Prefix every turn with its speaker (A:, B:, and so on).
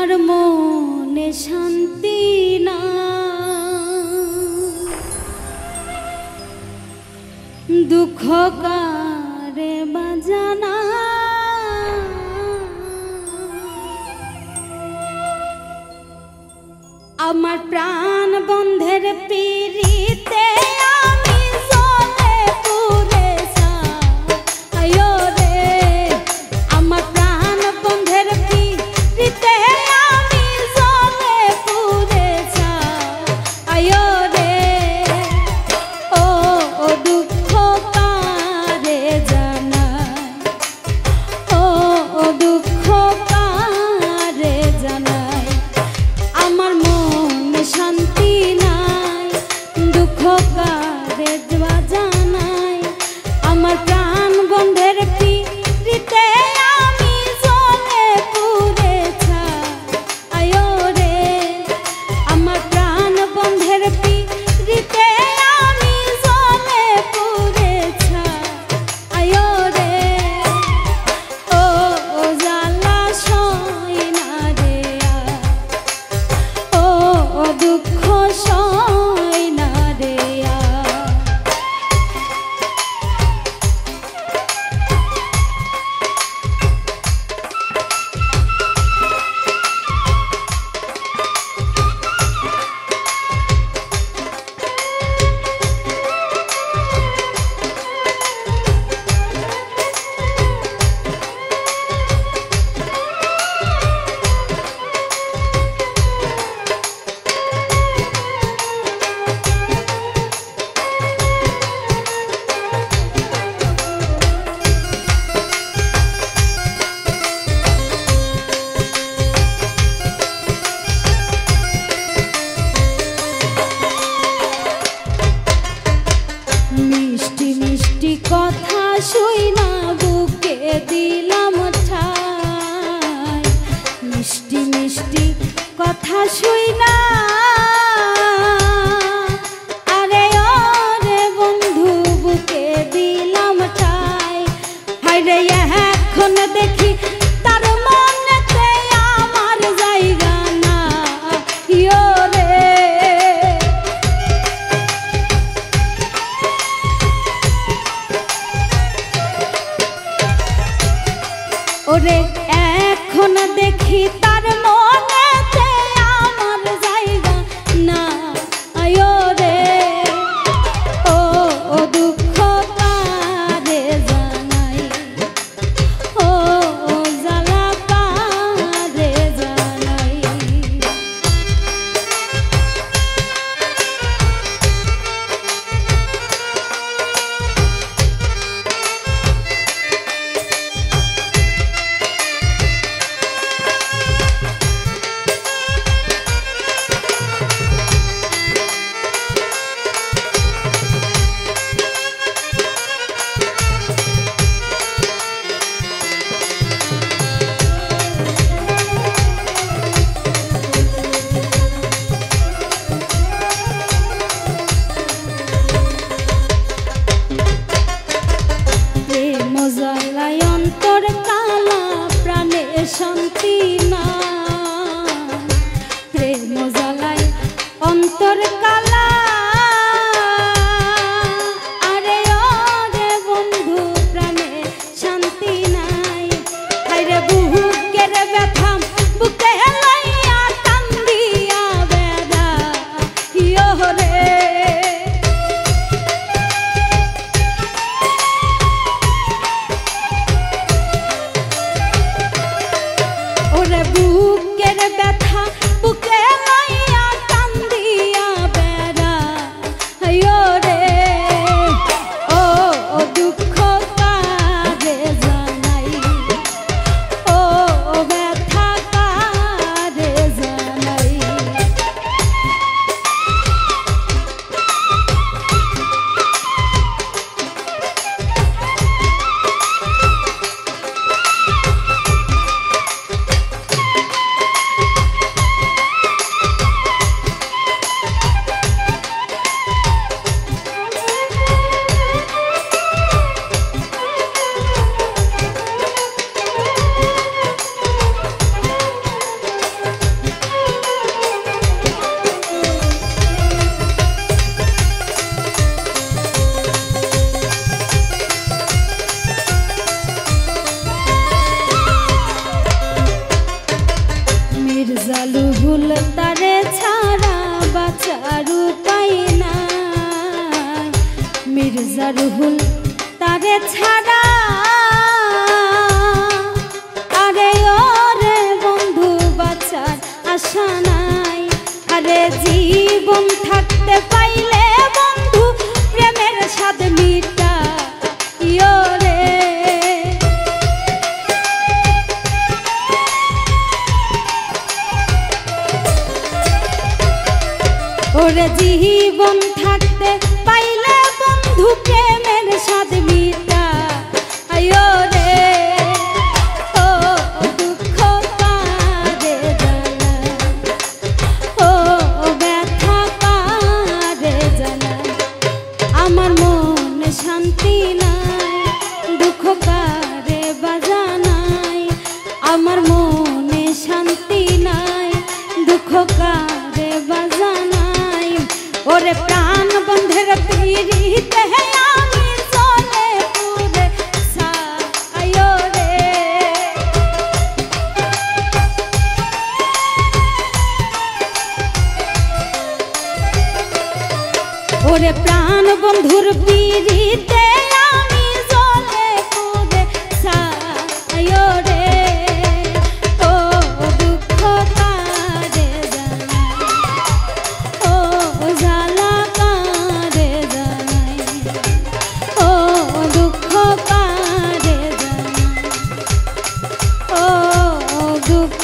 A: আমার মনে শান্তি না, দুঃখ কারে বাজানা, আমার প্রাণ বন্ধের পিরিতে আমি জ্বলে পুড়ে যাই রে। আমার প্রাণ বন্ধের পিরিতে আমি জ্বলে পুড়ে যাই রে। ও দুঃখ কারে জানাই, ও দুঃখ কারে জানাই, আমার মনে শান্তি নাই, দুঃখ কারে জানাই, আমার প্রাণ বন্ধের পিরিতে আমি জ্বলে পুড়ে যাই রে। আমার প্রাণ বন্ধের পিরিতে আমি জ্বলে পুড়ে যাই রে। ও জ্বালা সই না রে, ও দুঃখ সই না রে। মিষ্টি মিষ্টি কথা শুইনা বুকে দিলাম ঠাই, মিষ্টি মিষ্টি কথা শুইনা, আরে ওরে বন্ধু বুকে দিলাম ঠাই। হায়রে এখন দেখি তার মনেতে আমার জায়গা না রে। ওরে এখন দেখি তার মনেতে আমার জায়গা না রে। ও দুঃখ কারে জানাই, ও জ্বালা কারে জানাই। জ্বালায় অন্তর কালা, প্রাণে শান্তি না, প্রেম জ্বালায় অন্তর কালা, আরে ওরে বন্ধু প্রাণে শান্তি নাই। হায়রে বুকের ব্যথা বুকে লইয়া টান দিয়া বেড়াই রে। ওরে বুক রুহুল তারে ছাড়া আরে ওরে বন্ধু বাঁচার আশা নাই। আরে জীবন থাকতে পাইলে বন্ধু প্রেমের স্বাদ মিটা ইয়োরে। ওরে জীবন থাকতে পাইলে বন্ধু প্রেমের স্বাদ মিটা আয়ো রে। ও দুঃখ কারে জানা, ও ব্যথা কারে জানা, আমার মনে শান্তি নাই, দুঃখ কারে বাজানাই, আমার মনে শান্তি নাই, দুঃখ কারে বাজানাই। ওরে প্রাণ বন্ধের পিড়িতে আমি চলে পুরে সায়ো রে। ওরে প্রাণ বন্ধুর পিড়িতে আমি চলে পুরে সায়ো রে। ও দুঃখ কারে জানা, ও জ্বালা কারে জানাই, ও দুঃখ কারে জানাই, ও দুঃখ